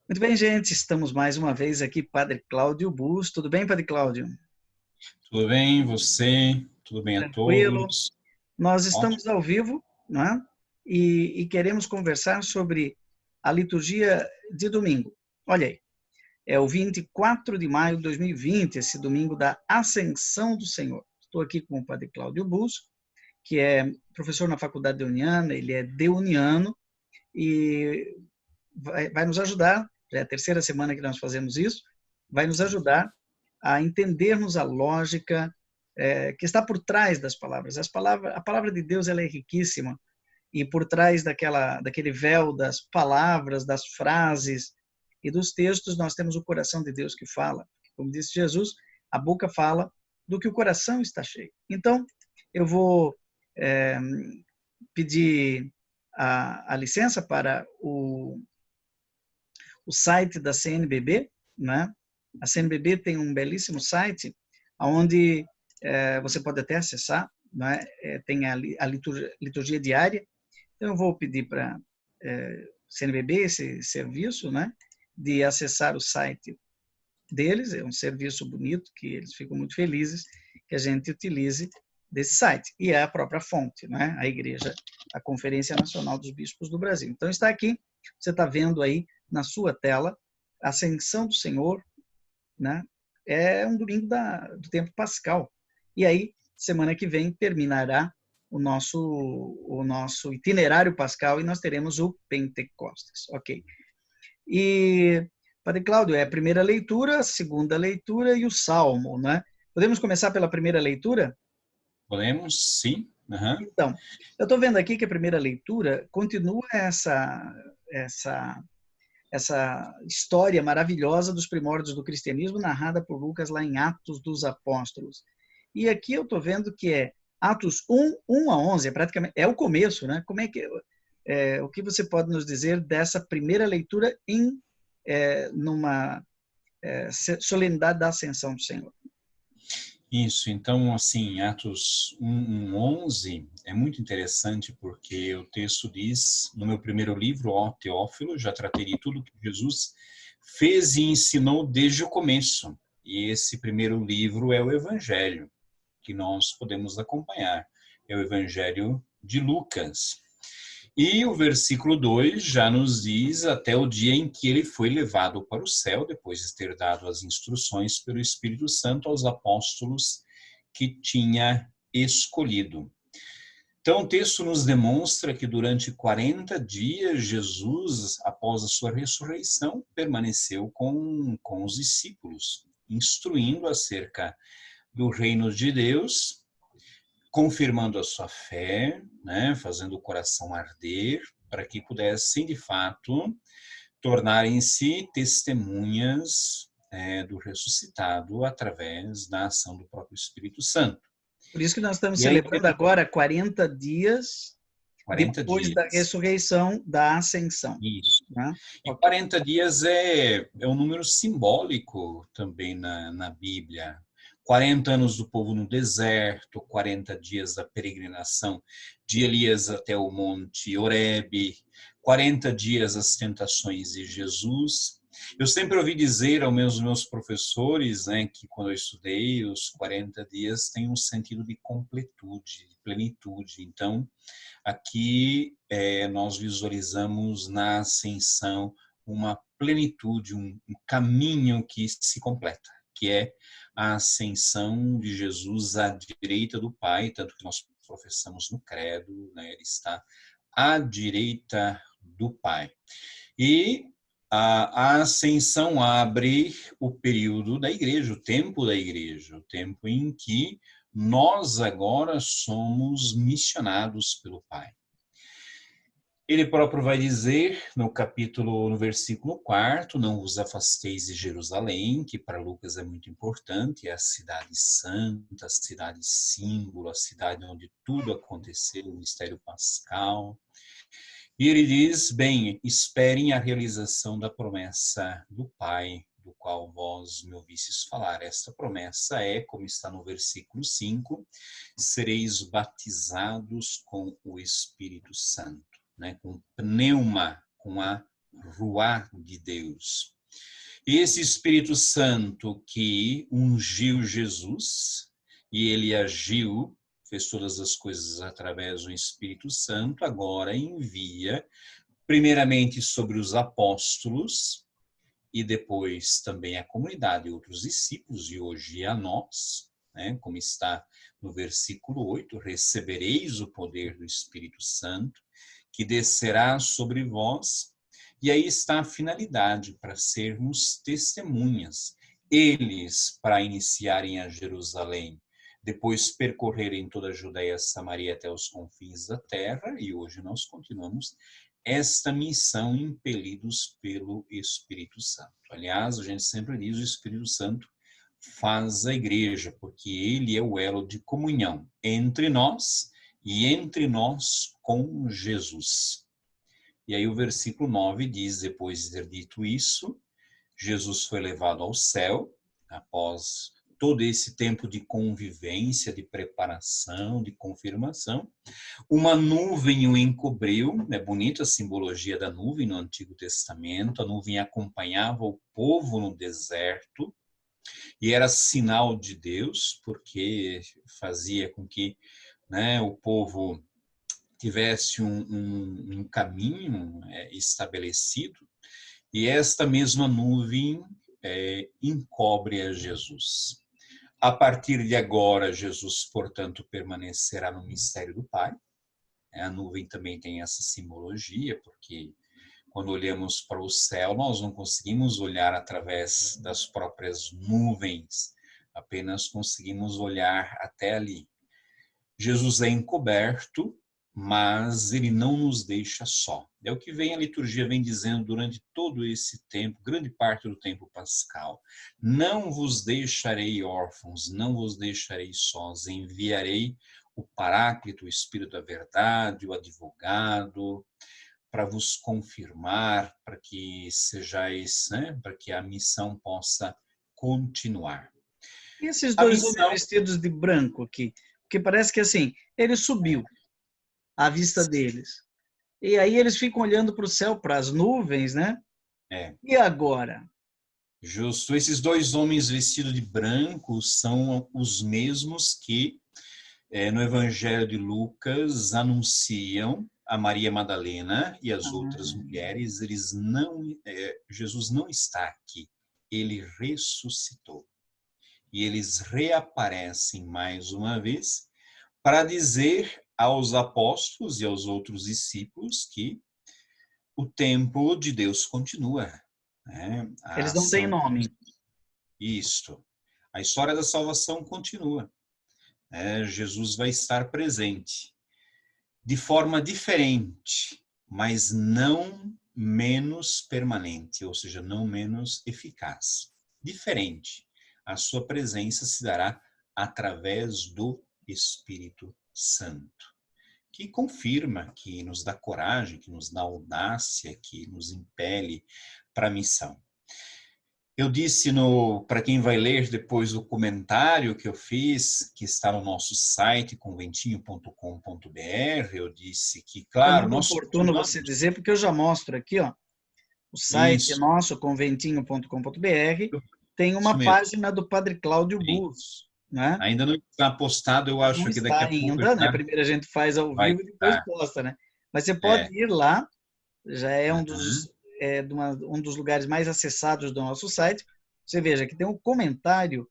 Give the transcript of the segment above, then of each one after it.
Muito bem, gente, estamos mais uma vez aqui, Padre Cláudio Bus. Tudo bem, Padre Cláudio? Tudo bem, você? Tudo bem a Tranquilo. todos? Nós Ótimo. estamos ao vivo, não é? E queremos conversar sobre a liturgia de domingo. Olha aí, é o 24 de maio de 2020, esse domingo da Ascensão do Senhor. Estou aqui com o Padre Cláudio Bus, que é professor na Faculdade de Uniana, ele é deuniano e vai nos ajudar, já é a terceira semana que nós fazemos isso, vai nos ajudar a entendermos a lógica que está por trás das palavras. A palavra de Deus ela é riquíssima e por trás daquele véu das palavras, das frases e dos textos, nós temos o coração de Deus que fala. Como disse Jesus, a boca fala do que o coração está cheio. Então, eu vou pedir a licença para o site da CNBB, né? A CNBB tem um belíssimo site onde você pode até acessar, né? Tem a liturgia diária. Então, eu vou pedir para a CNBB esse serviço, né? De acessar o site deles, é um serviço bonito, que eles ficam muito felizes que a gente utilize desse site. E é a própria fonte, né? A Igreja, a Conferência Nacional dos Bispos do Brasil. Então, está aqui, você está vendo aí na sua tela, a Ascensão do Senhor, né? É um domingo do tempo pascal. E aí, semana que vem, terminará o nosso itinerário pascal e nós teremos o Pentecostes, ok? E, Padre Cláudio, é a primeira leitura, a segunda leitura e o Salmo, né? Podemos começar pela primeira leitura? Podemos? Sim. Uhum. Então, eu estou vendo aqui que a primeira leitura continua essa história maravilhosa dos primórdios do cristianismo, narrada por Lucas lá em Atos dos Apóstolos. E aqui eu estou vendo que é Atos 1 a 11, praticamente, é o começo, né? Como é que, o que você pode nos dizer dessa primeira leitura numa solenidade da Ascensão do Senhor? Isso, então, assim, Atos 1:11 é muito interessante porque o texto diz, no meu primeiro livro, ó Teófilo, já tratei de tudo que Jesus fez e ensinou desde o começo. E esse primeiro livro é o Evangelho, que nós podemos acompanhar. É o Evangelho de Lucas. E o versículo 2 já nos diz até o dia em que ele foi levado para o céu, depois de ter dado as instruções pelo Espírito Santo aos apóstolos que tinha escolhido. Então, o texto nos demonstra que durante 40 dias, Jesus, após a sua ressurreição, permaneceu com os discípulos, instruindo acerca do reino de Deus, confirmando a sua fé, né, fazendo o coração arder, para que pudessem, de fato, tornarem-se testemunhas do ressuscitado através da ação do próprio Espírito Santo. Por isso que nós estamos E aí, celebrando agora 40 dias 40 depois da dias. ressurreição, da ascensão. Isso. Né? E Ok. 40 dias é um número simbólico também na Bíblia. 40 anos do povo no deserto, 40 dias da peregrinação de Elias até o monte Horebe, 40 dias as tentações de Jesus. Eu sempre ouvi dizer aos meus professores, né, que quando eu estudei, os 40 dias têm um sentido de completude, de plenitude. Então, aqui nós visualizamos na ascensão uma plenitude, um caminho que se completa, que é a ascensão de Jesus à direita do Pai, tanto que nós professamos no credo, né, ele está à direita do Pai. E a ascensão abre o período da igreja, o tempo tempo em que nós agora somos missionados pelo Pai. Ele próprio vai dizer no versículo 4, não vos afasteis de Jerusalém, que para Lucas é muito importante, é a cidade santa, a cidade símbolo, a cidade onde tudo aconteceu, o mistério pascal. E ele diz, bem, esperem a realização da promessa do Pai, do qual vós me ouvistes falar. Esta promessa é, como está no versículo 5, sereis batizados com o Espírito Santo, né? Com pneuma, com a Ruá de Deus. Esse Espírito Santo que ungiu Jesus, e ele agiu, fez todas as coisas através do Espírito Santo, agora envia, primeiramente sobre os apóstolos, e depois também a comunidade, outros discípulos, e hoje a nós, né, como está no versículo 8, recebereis o poder do Espírito Santo, que descerá sobre vós, e aí está a finalidade, para sermos testemunhas, eles para iniciarem a Jerusalém, depois percorrerem toda a Judéia, Samaria até os confins da terra, e hoje nós continuamos esta missão impelidos pelo Espírito Santo. Aliás, a gente sempre diz o Espírito Santo faz a igreja, porque ele é o elo de comunhão entre nós e entre nós com Jesus. E aí o versículo 9 diz, depois de ter dito isso, Jesus foi levado ao céu, após todo esse tempo de convivência, de preparação, de confirmação. Uma nuvem o encobriu, é bonita a simbologia da nuvem no Antigo Testamento, a nuvem acompanhava o povo no deserto, e era sinal de Deus, porque fazia com que, né, o povo tivesse um caminho estabelecido, e esta mesma nuvem encobre a Jesus. A partir de agora, Jesus, portanto, permanecerá no mistério do Pai. A nuvem também tem essa simbologia, porque quando olhamos para o céu, nós não conseguimos olhar através das próprias nuvens, apenas conseguimos olhar até ali. Jesus é encoberto, mas ele não nos deixa só. É o que a liturgia vem dizendo durante todo esse tempo, grande parte do tempo pascal. Não vos deixarei órfãos, não vos deixarei sós, enviarei o Paráclito, o Espírito da Verdade, o advogado, para vos confirmar, para que sejais, né, para que a missão possa continuar. E esses A dois homens missão vestidos de branco aqui? Porque parece que assim, ele subiu à vista deles. E aí eles ficam olhando para o céu, para as nuvens, né? é E agora? justo. Esses dois homens vestidos de branco são os mesmos que no Evangelho de Lucas anunciam a Maria Madalena e as outras mulheres. Jesus não está aqui, ele ressuscitou. E eles reaparecem mais uma vez para dizer aos apóstolos e aos outros discípulos que o tempo de Deus continua, né? A Eles não têm ação nome. isto. A história da salvação continua. Jesus vai estar presente de forma diferente, mas não menos permanente, ou seja, não menos eficaz. Diferente. A sua presença se dará através do Espírito Santo, que confirma, que nos dá coragem, que nos dá audácia, que nos impele para a missão. Eu disse para quem vai ler depois o comentário que eu fiz, que está no nosso site, conventinho.com.br, eu disse que, É claro, muito nós oportuno continuamos. você dizer, porque eu já mostro aqui, ó, o site Isso, nosso, conventinho.com.br, tem isso uma mesmo. página do Padre Cláudio Sim. Bus, né? Ainda não está postado, eu Não acho que daqui está a pouco ainda, né? já Primeiro a gente faz ao vai vivo e depois estar. posta, né? Mas você pode É. ir lá, já é Uhum. um dos lugares mais acessados do nosso site. Você veja que tem um comentário,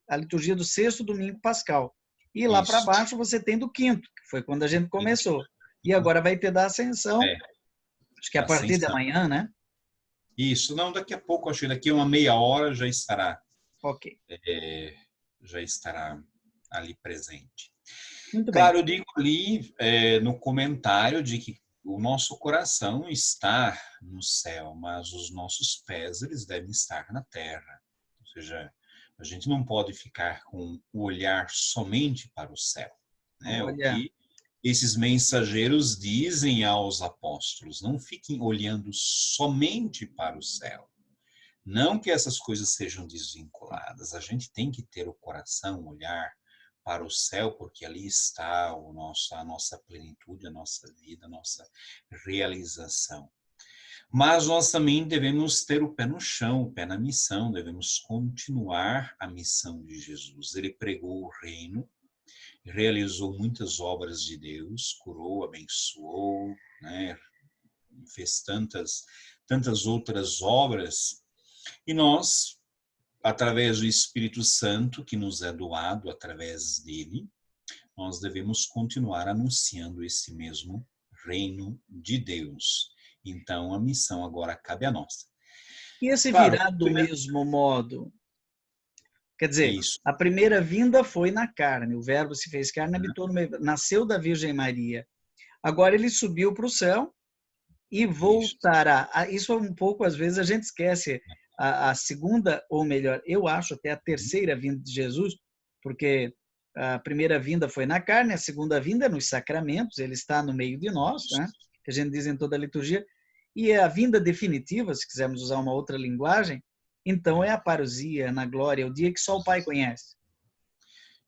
a liturgia do sexto domingo pascal. E lá para Isso. baixo você tem do quinto, que foi quando a gente começou. E agora vai ter da ascensão, É, acho que é a partir de ascensão. amanhã, né? Isso, não, daqui a pouco, acho que daqui a uma meia hora Ok, é, já estará ali presente. muito bem. Claro, eu digo ali no comentário de que o nosso coração está no céu, mas os nossos pés eles devem estar na terra. Ou seja, a gente não pode ficar com o olhar somente para o céu, né? O Olha, que esses mensageiros dizem aos apóstolos: não fiquem olhando somente para o céu. Não que essas coisas sejam desvinculadas, a gente tem que ter o coração, olhar para o céu, porque ali está a nossa plenitude, a nossa vida, a nossa realização. Mas nós também devemos ter o pé no chão, o pé na missão, devemos continuar a missão de Jesus. Ele pregou o reino, realizou muitas obras de Deus, curou, abençoou, né? Fez tantas outras obras. E nós, através do Espírito Santo, que nos é doado através dele, nós devemos continuar anunciando esse mesmo reino de Deus. Então, a missão agora cabe a nós. E esse Claro, virá do mesmo modo? Quer dizer, isso. a primeira vinda foi na carne, o verbo se fez carne, habitou nasceu da Virgem Maria. Agora ele subiu para o céu e Isso. voltará. Isso é um pouco, às vezes, a gente esquece a segunda, ou melhor, eu acho até a terceira vinda de Jesus, porque a primeira vinda foi na carne, a segunda vinda é nos sacramentos, ele está no meio de nós, né? Que a gente diz em toda a liturgia, e a vinda definitiva, se quisermos usar uma outra linguagem, então é a parousia, na glória, o dia que só o Pai conhece.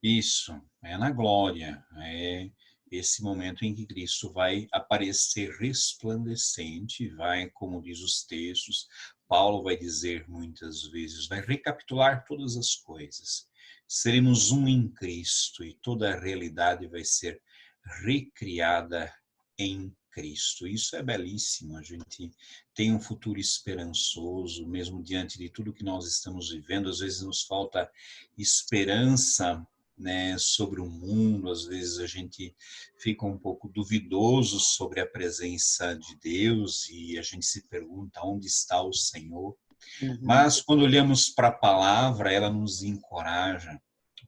Isso, é na glória, é esse momento em que Cristo vai aparecer resplandecente, vai, como diz os textos, Paulo vai dizer muitas vezes, vai recapitular todas as coisas. Seremos um em Cristo e toda a realidade vai ser recriada em Cristo. Isso é belíssimo, a gente tem um futuro esperançoso, mesmo diante de tudo que nós estamos vivendo. Às vezes nos falta esperança, né, sobre o mundo, às vezes a gente fica um pouco duvidoso sobre a presença de Deus e a gente se pergunta onde está o Senhor. Uhum. Mas quando olhamos para a palavra, ela nos encoraja,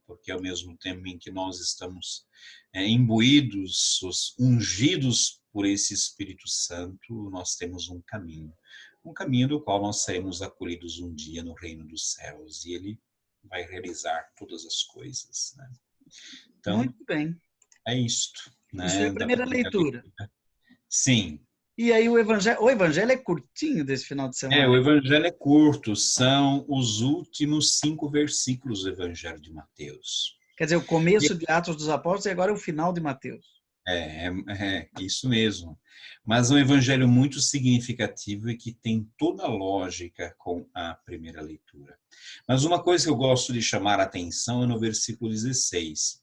porque ao mesmo tempo em que nós estamos imbuídos, ungidos por esse Espírito Santo, nós temos um caminho do qual nós seremos acolhidos um dia no reino dos céus, e ele vai realizar todas as coisas, né? Então, Muito bem. é isto, Isso é né, a da primeira primeira leitura. leitura. Sim, E aí o evangelho é curtinho desse final de semana. o evangelho é curto, são os últimos 5 versículos do evangelho de Mateus. Quer dizer, o começo de Atos dos Apóstolos e agora é o final de Mateus. É isso mesmo. Mas é um evangelho muito significativo e que tem toda a lógica com a primeira leitura. Mas uma coisa que eu gosto de chamar a atenção é no versículo 16.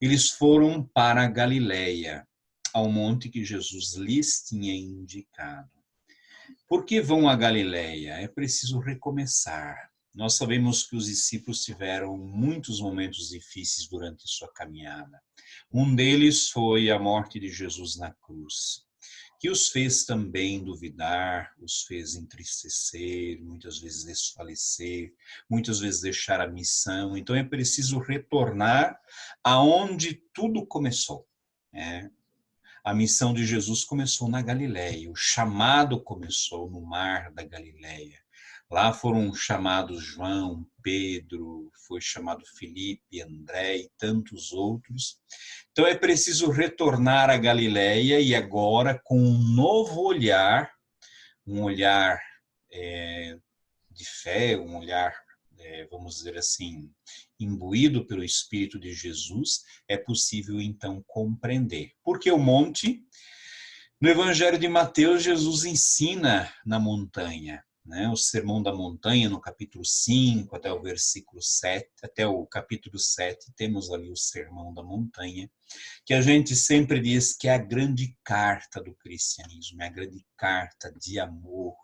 Eles foram para a Galileia, ao monte que Jesus lhes tinha indicado. Por que vão à Galileia? É preciso recomeçar. Nós sabemos que os discípulos tiveram muitos momentos difíceis durante sua caminhada. Um deles foi a morte de Jesus na cruz, que os fez também duvidar, os fez entristecer, muitas vezes desfalecer, muitas vezes deixar a missão. Então é preciso retornar aonde tudo começou, né? A missão de Jesus começou na Galileia, o chamado começou no mar da Galileia. Lá foram chamados João, Pedro, foi chamado Filipe, André e tantos outros. Então é preciso retornar à Galileia e agora com um novo olhar, um olhar de fé, um olhar, vamos dizer assim, imbuído pelo Espírito de Jesus, é possível então compreender. Porque o monte, no Evangelho de Mateus, Jesus ensina na montanha, né? O Sermão da Montanha, no capítulo 5 até o versículo 7, até o capítulo 7, temos ali o Sermão da Montanha, que a gente sempre diz que é a grande carta do cristianismo, é a grande carta de amor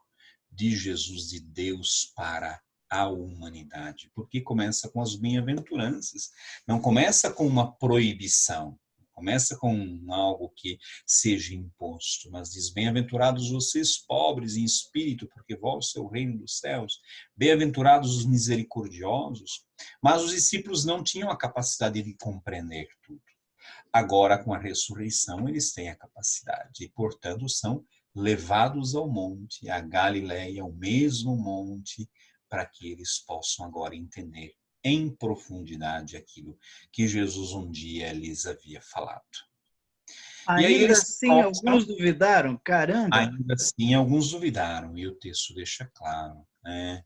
de Jesus, de Deus para a humanidade, porque começa com as bem-aventuranças, não começa com uma proibição, começa com algo que seja imposto, mas diz, bem-aventurados vocês pobres em espírito, porque vosso é o reino dos céus, bem-aventurados os misericordiosos, mas os discípulos não tinham a capacidade de compreender tudo. Agora, com a ressurreição, eles têm a capacidade e, portanto, são levados ao monte, a Galileia, ao mesmo monte, para que eles possam agora entender em profundidade aquilo que Jesus um dia lhes havia falado. E aí Ainda eles se assim, prostram, alguns duvidaram. Caramba! ainda assim alguns duvidaram, e o texto deixa claro, né?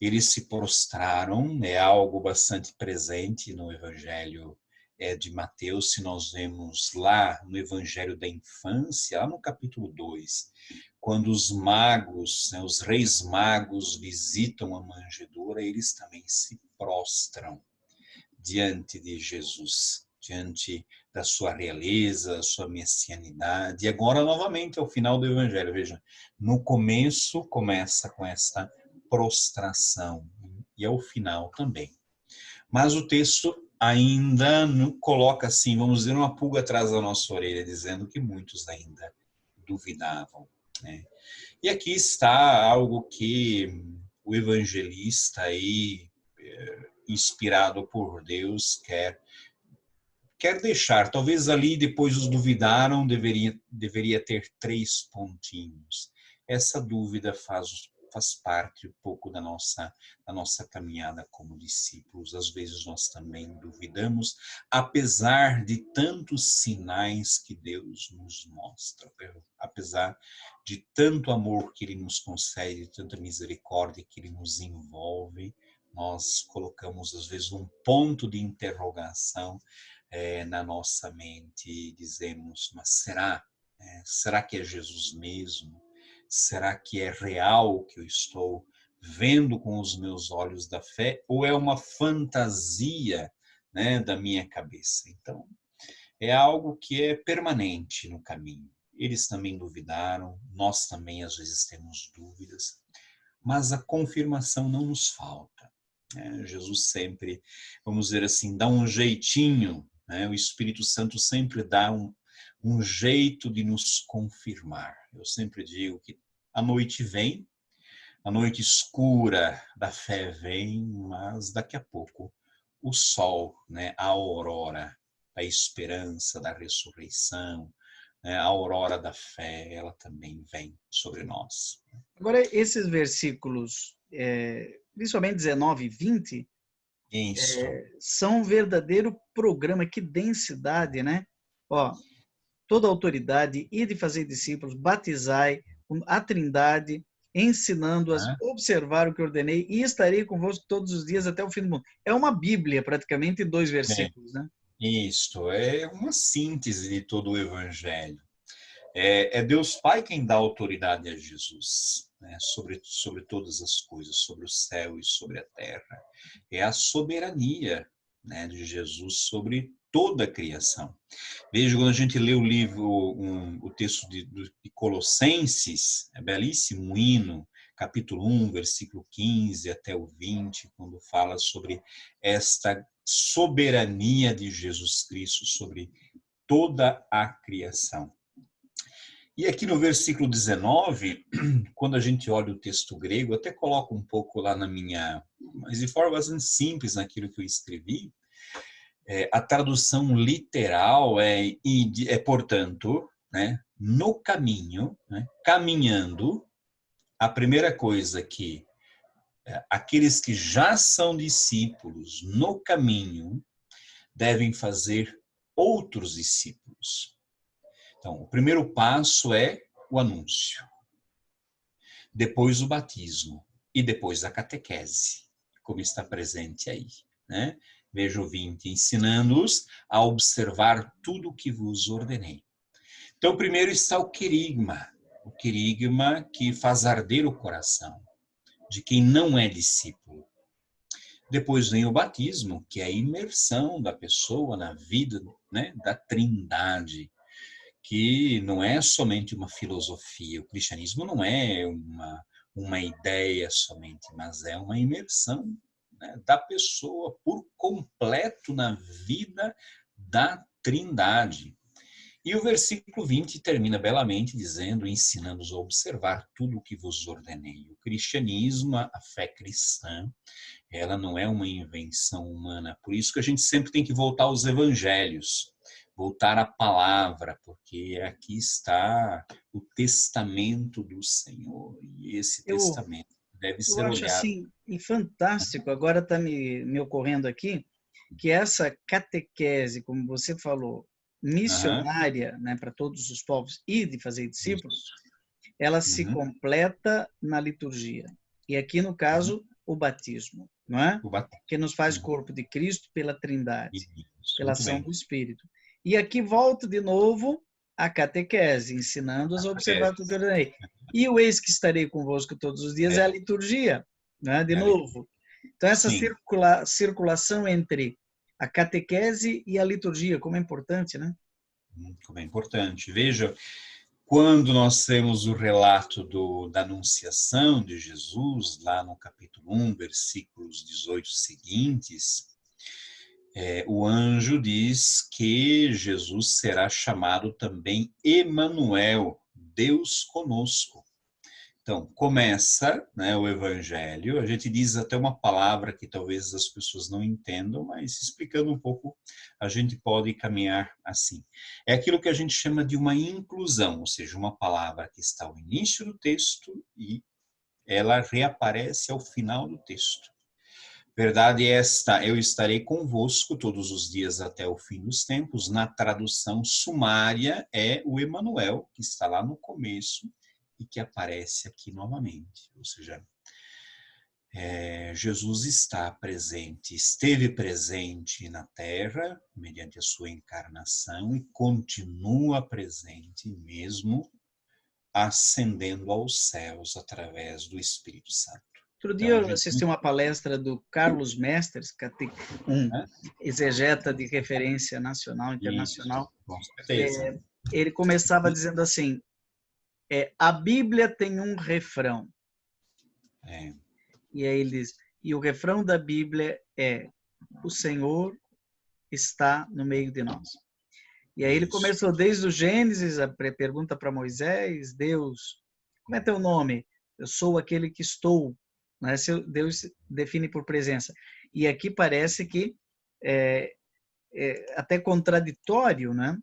Eles se prostraram, é algo bastante presente no Evangelho de Mateus, se nós vemos lá no Evangelho da Infância, lá no capítulo 2, quando os magos, né, os reis magos visitam a manjedoura, eles também se prostram diante de Jesus, diante da sua realeza, sua messianidade. E agora, novamente, ao final do Evangelho, veja, no começo começa com esta prostração e ao final também. Mas o texto ainda coloca assim, vamos dizer, uma pulga atrás da nossa orelha, dizendo que muitos ainda duvidavam, né? E aqui está algo que o evangelista aí, inspirado por Deus, quer deixar. Talvez ali depois os duvidaram, deveria ter 3 pontinhos. Essa dúvida faz parte um pouco da nossa caminhada como discípulos. Às vezes nós também duvidamos, apesar de tantos sinais que Deus nos mostra, apesar de tanto amor que Ele nos concede, tanta misericórdia que Ele nos envolve, nós colocamos às vezes um ponto de interrogação na nossa mente e dizemos, mas será? Será que é Jesus mesmo? Será que é real o que eu estou vendo com os meus olhos da fé? Ou é uma fantasia, né, da minha cabeça? Então, é algo que é permanente no caminho. Eles também duvidaram, nós também às vezes temos dúvidas, mas a confirmação não nos falta. Jesus sempre, vamos dizer assim, dá um jeitinho, né? O Espírito Santo sempre dá um jeito de nos confirmar. Eu sempre digo que a noite vem, a noite escura da fé vem, mas daqui a pouco o sol, né, a aurora da esperança, da ressurreição, né, a aurora da fé, ela também vem sobre nós. Agora, esses versículos, principalmente 19 e 20, Isso. são um verdadeiro programa, que densidade, né? Ó, toda autoridade, e de fazer discípulos, batizai a Trindade, ensinando-as, Né? observar o que ordenei, e estarei convosco todos os dias até o fim do mundo. É uma Bíblia, praticamente, em 2 versículos, né? Isto é uma síntese de todo o Evangelho. É Deus Pai quem dá autoridade a Jesus, né, sobre todas as coisas, sobre o céu e sobre a terra. É a soberania, né, de Jesus sobre toda a criação. Veja, quando a gente lê o livro, o texto de Colossenses, é belíssimo, um hino, capítulo 1, versículo 15 até o 20, quando fala sobre esta soberania de Jesus Cristo sobre toda a criação. E aqui no versículo 19, quando a gente olha o texto grego, até coloco um pouco lá mas de forma bastante simples naquilo que eu escrevi, a tradução literal portanto, né, no caminho, né, caminhando, a primeira coisa que aqueles que já são discípulos no caminho devem fazer outros discípulos. Então, o primeiro passo é o anúncio, depois o batismo e depois a catequese, como está presente aí, né? Veja o 20, ensinando-os a observar tudo o que vos ordenei. Então, primeiro está o querigma que faz arder o coração de quem não é discípulo. Depois vem o batismo, que é a imersão da pessoa na vida, né, da Trindade, que não é somente uma filosofia. O cristianismo não é uma ideia somente, mas é uma imersão, né, da pessoa por completo na vida da Trindade. E o versículo 20 termina belamente dizendo, ensinando-os a observar tudo o que vos ordenei. O cristianismo, a fé cristã, ela não é uma invenção humana. Por isso que a gente sempre tem que voltar aos evangelhos, voltar à palavra, porque aqui está o testamento do Senhor. E esse Eu, testamento deve eu ser acho olhado. assim, e fantástico, agora está me ocorrendo aqui, que essa catequese, como você falou, Uhum. missionária, né, para todos os povos e de fazer discípulos, Isso. ela se Uhum. completa na liturgia. E aqui, no Uhum. caso, o batismo, não é? O batismo. Que nos faz Uhum. corpo de Cristo pela Trindade, Isso. pela Muito ação bem. do Espírito. E aqui volta de novo a catequese, ensinando-os a observar tudo que eu Catequese. ordenei. E o eis que estarei convosco todos os dias é a É, liturgia, né? De é a liturgia. novo. Então, essa Sim, circulação entre a catequese e a liturgia, como é importante, né? como é importante. Veja, quando nós temos o relato da Anunciação de Jesus, lá no capítulo 1, versículos 18 seguintes, o anjo diz que Jesus será chamado também Emanuel, Deus conosco. Então, começa, né, o Evangelho, a gente diz até uma palavra que talvez as pessoas não entendam, mas explicando um pouco, a gente pode caminhar assim. É aquilo que a gente chama de uma inclusão, ou seja, uma palavra que está ao início do texto e ela reaparece ao final do texto. Verdade é esta, eu estarei convosco todos os dias até o fim dos tempos. Na tradução sumária é o Emanuel, que está lá no começo e que aparece aqui novamente. Ou seja, Jesus está presente, esteve presente na Terra, mediante a sua encarnação, e continua presente mesmo ascendendo aos céus através do Espírito Santo. Outro dia Então, a eu gente assisti uma palestra do Carlos Mestres, um né? exegeta de referência nacional e Isso, internacional. com certeza. Ele começava dizendo assim, a Bíblia tem um refrão. É, E aí ele diz, e o refrão da Bíblia é, o Senhor está no meio de nós. E aí ele isso. começou desde o Gênesis, a pergunta para Moisés, Deus, como é teu nome? Eu sou aquele que estou. Né? Deus define por presença. E aqui parece que é até contraditório, né?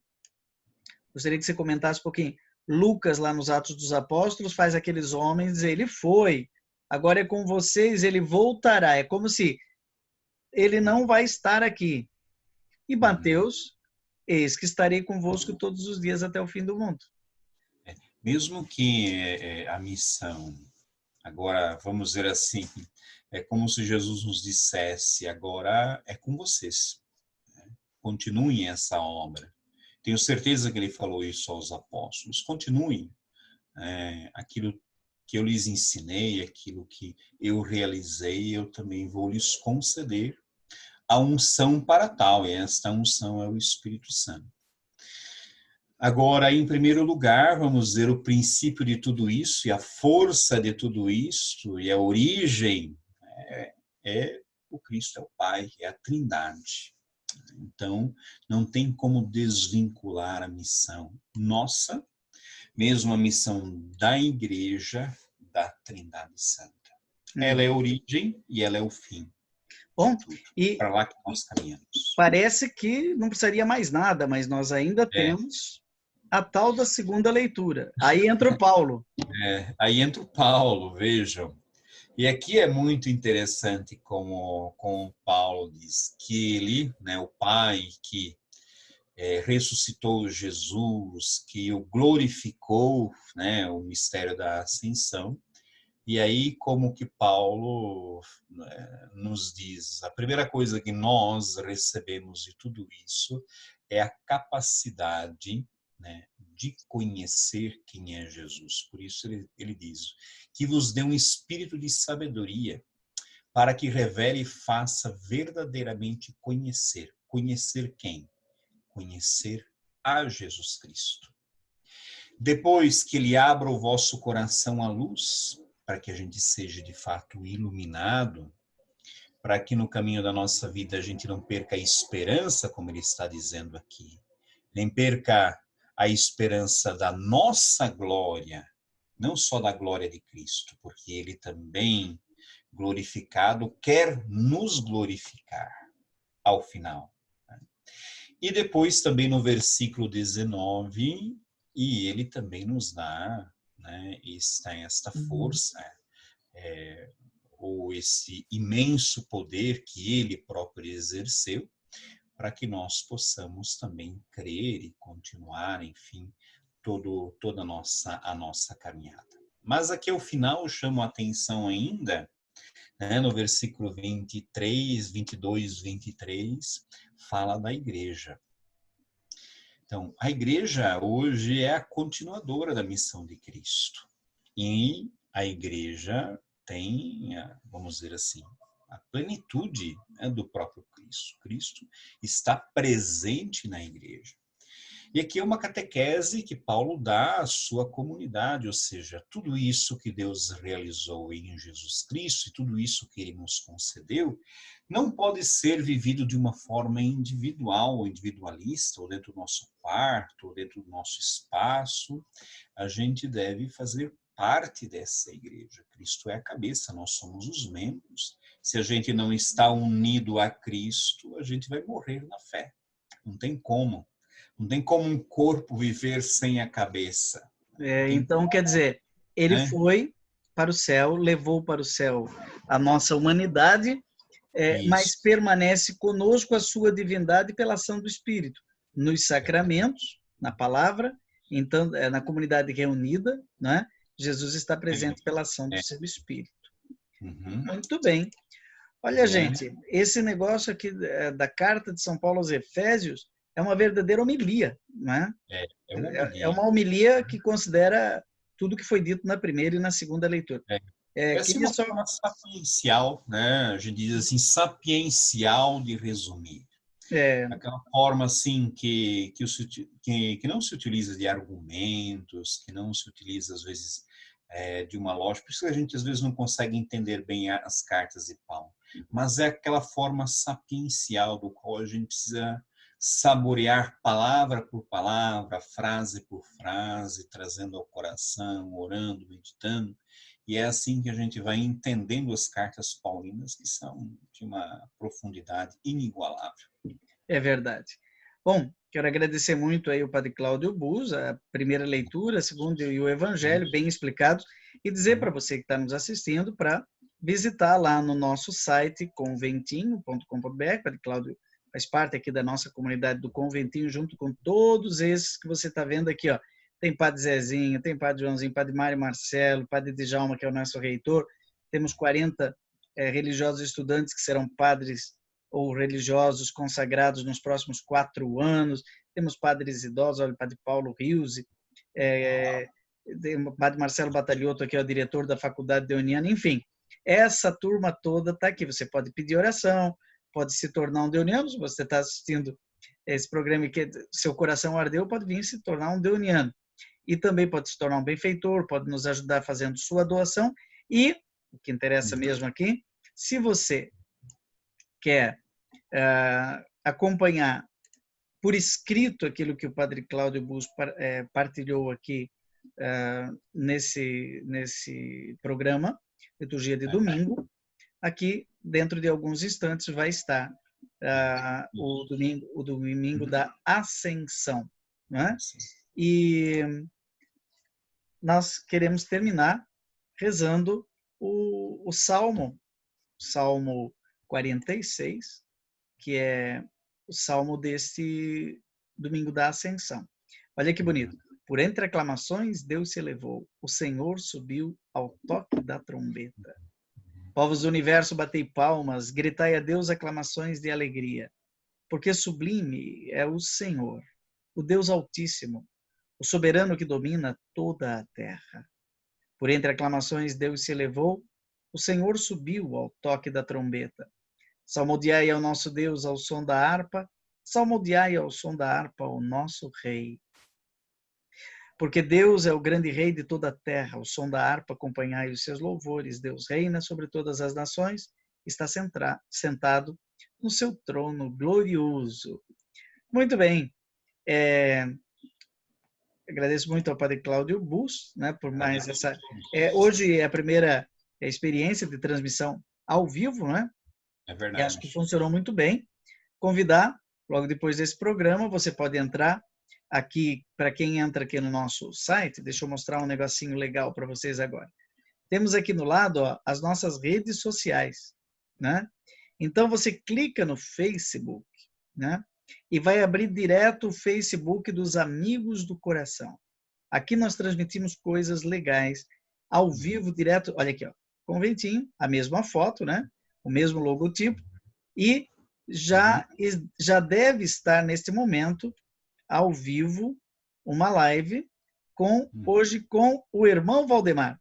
Gostaria que você comentasse um pouquinho. Lucas, lá nos Atos dos Apóstolos, faz aqueles homens dizer, ele foi, agora é com vocês, ele voltará. É como se ele não vai estar aqui. E Uhum. Mateus, eis que estarei convosco todos os dias até o fim do mundo. Mesmo que a missão, agora vamos dizer assim, é como se Jesus nos dissesse, agora é com vocês, continuem essa obra. Tenho certeza que ele falou isso aos apóstolos, continuem aquilo que eu lhes ensinei, aquilo que eu realizei, eu também vou lhes conceder a unção para tal, e esta unção é o Espírito Santo. Agora, em primeiro lugar, vamos ver o princípio de tudo isso e a força de tudo isso e a origem é o Cristo, é o Pai, é a Trindade. Então, não tem como desvincular a missão nossa, mesmo a missão da Igreja, da Trindade Santa. Ela é a origem e ela é o fim de Bom, tudo. e Para lá que nós caminhamos. parece que não precisaria mais nada, mas nós ainda É, temos a tal da segunda leitura. Aí entra o Paulo. aí entra o Paulo, vejam. E aqui é muito interessante como Paulo diz que ele, né, o Pai que ressuscitou Jesus, que o glorificou, né, o mistério da ascensão. E aí, como que Paulo nos diz, a primeira coisa que nós recebemos de tudo isso é a capacidade, né, de conhecer quem é Jesus. Por isso ele diz, que vos dê um espírito de sabedoria, para que revele e faça verdadeiramente conhecer. Conhecer quem? Conhecer a Jesus Cristo. Depois que ele abra o vosso coração à luz, para que a gente seja de fato iluminado, para que no caminho da nossa vida a gente não perca a esperança, como ele está dizendo aqui, nem perca a esperança da nossa glória, não só da glória de Cristo, porque ele também, glorificado, quer nos glorificar ao final. E depois também no versículo 19, e ele também nos dá, né, esta força, ou esse imenso poder que ele próprio exerceu, para que nós possamos também crer e continuar, enfim, toda a nossa caminhada. Mas aqui ao final eu chamo a atenção ainda, né, no versículo 23, 22, 23, fala da igreja. Então, a igreja hoje é a continuadora da missão de Cristo. E a igreja tem, vamos dizer assim, a plenitude, né, do próprio Cristo. Cristo está presente na igreja. E aqui é uma catequese que Paulo dá à sua comunidade, ou seja, tudo isso que Deus realizou em Jesus Cristo e tudo isso que ele nos concedeu, não pode ser vivido de uma forma individual ou individualista, ou dentro do nosso quarto, ou dentro do nosso espaço. A gente deve fazer parte dessa igreja. Cristo é a cabeça, nós somos os membros. Se a gente não está unido a Cristo, a gente vai morrer na fé. Não tem como. Não tem como um corpo viver sem a cabeça. Então, quer dizer, ele né? foi para o céu, levou para o céu a nossa humanidade, mas permanece conosco a sua divindade pela ação do Espírito, nos sacramentos, na palavra, então, na comunidade reunida, né? Jesus está presente pela ação do seu Espírito. Uhum. Muito bem. Olha, gente, esse negócio aqui da carta de São Paulo aos Efésios é uma verdadeira homilia, né? É uma homilia que considera tudo que foi dito na primeira e na segunda leitura. É assim uma forma sapiencial, né? A gente diz assim, sapiencial de resumir. Aquela forma assim que não se utiliza de argumentos, que não se utiliza às vezes de uma lógica, por isso que a gente às vezes não consegue entender bem as cartas de Paulo. Mas é aquela forma sapiencial do qual a gente precisa saborear palavra por palavra, frase por frase, trazendo ao coração, orando, meditando. E é assim que a gente vai entendendo as cartas paulinas, que são de uma profundidade inigualável. É verdade. Bom, quero agradecer muito aí o Padre Cláudio Bus, a primeira leitura, a segunda e o Evangelho, bem explicados, e dizer para você que está nos assistindo para visitar lá no nosso site conventinho.com.br. Padre Cláudio faz parte aqui da nossa comunidade do Conventinho, junto com todos esses que você está vendo aqui, ó. Tem Padre Zezinho, tem Padre Joãozinho, Padre Mário Marcelo, Padre Djalma, que é o nosso reitor. Temos 40 religiosos estudantes que serão padres ou religiosos consagrados nos próximos 4 anos. Temos padres idosos, olha, o Padre Paulo Riuse, o Padre Marcelo Batalhotto, que é o diretor da Faculdade Deoniana, enfim. Essa turma toda está aqui. Você pode pedir oração, pode se tornar um deoniano. Se você está assistindo esse programa e que seu coração ardeu, pode vir se tornar um deoniano. E também pode se tornar um benfeitor, pode nos ajudar fazendo sua doação. E, o que interessa mesmo aqui, se você quer acompanhar por escrito aquilo que o Padre Cláudio Bus partilhou aqui nesse programa, Liturgia de Domingo, aqui dentro de alguns instantes vai estar o domingo da Ascensão, né? E nós queremos terminar rezando o Salmo 46, que é o salmo deste domingo da Ascensão. Olha que bonito. Por entre aclamações, Deus se elevou, o Senhor subiu ao toque da trombeta. Povos do universo, batei palmas, gritai a Deus aclamações de alegria, porque sublime é o Senhor, o Deus Altíssimo, o soberano que domina toda a terra. Por entre aclamações, Deus se elevou, o Senhor subiu ao toque da trombeta. Salmodiai ao nosso Deus ao som da harpa, salmodiai ao som da harpa ao nosso Rei. Porque Deus é o grande Rei de toda a terra, ao som da harpa acompanhai os seus louvores. Deus reina sobre todas as nações, está sentado no seu trono glorioso. Muito bem. Agradeço muito ao Padre Cláudio Bus, né, por mais essa... hoje é a primeira experiência de transmissão ao vivo, né? É verdade. E acho que funcionou muito bem. Convidar, logo depois desse programa, você pode entrar aqui, para quem entra aqui no nosso site, deixa eu mostrar um negocinho legal para vocês agora. Temos aqui no lado, ó, as nossas redes sociais, né? Então, você clica no Facebook, né? E vai abrir direto o Facebook dos Amigos do Coração. Aqui nós transmitimos coisas legais, ao vivo, direto. Olha aqui, ó, Conventinho, a mesma foto, né? O mesmo logotipo, e já deve estar, neste momento, ao vivo uma live hoje com o irmão Valdemar.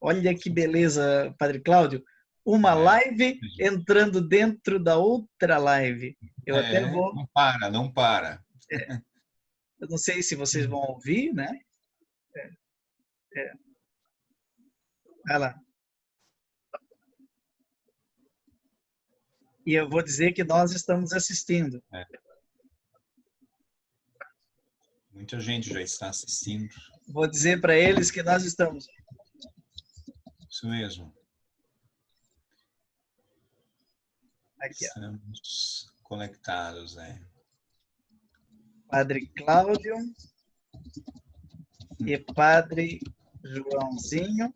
Olha que beleza, Padre Cláudio. Uma live entrando dentro da outra live. Eu até vou... Não para, não para. Eu não sei se vocês vão ouvir, né? Vai lá. E eu vou dizer que nós estamos assistindo. Muita gente já está assistindo. Vou dizer para eles que nós estamos. Isso mesmo. Aqui, estamos conectados, Padre Cláudio e Padre Joãozinho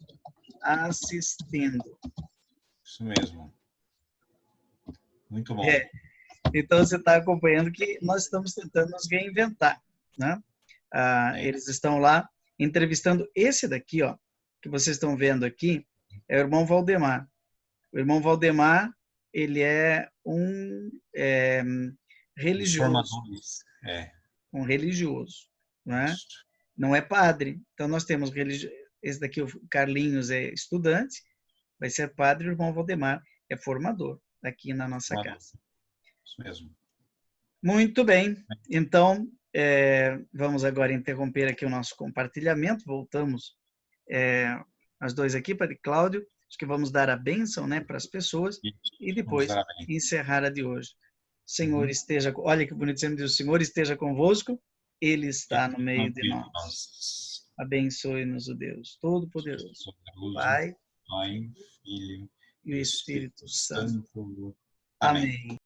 assistindo. Isso mesmo. Muito bom. Então, você está acompanhando que nós estamos tentando nos reinventar, né? Eles estão lá entrevistando esse daqui, ó, que vocês estão vendo aqui, é o irmão Valdemar. O irmão Valdemar, ele é um religioso. Um religioso, né? Não é padre. Então, nós temos esse daqui, o Carlinhos, é estudante, vai ser padre, o irmão Valdemar é formador aqui na nossa casa. Isso mesmo. Muito bem. Então, vamos agora interromper aqui o nosso compartilhamento. Voltamos as dois aqui, Padre Cláudio. Acho que vamos dar a bênção, né, para as pessoas e depois encerrar a de hoje. Senhor esteja... Olha que bonito, sempre diz, o Senhor esteja convosco, Ele está no meio de nós. Abençoe-nos o Deus Todo-Poderoso, Pai, Filho e o Espírito Santo. Santo. Amém.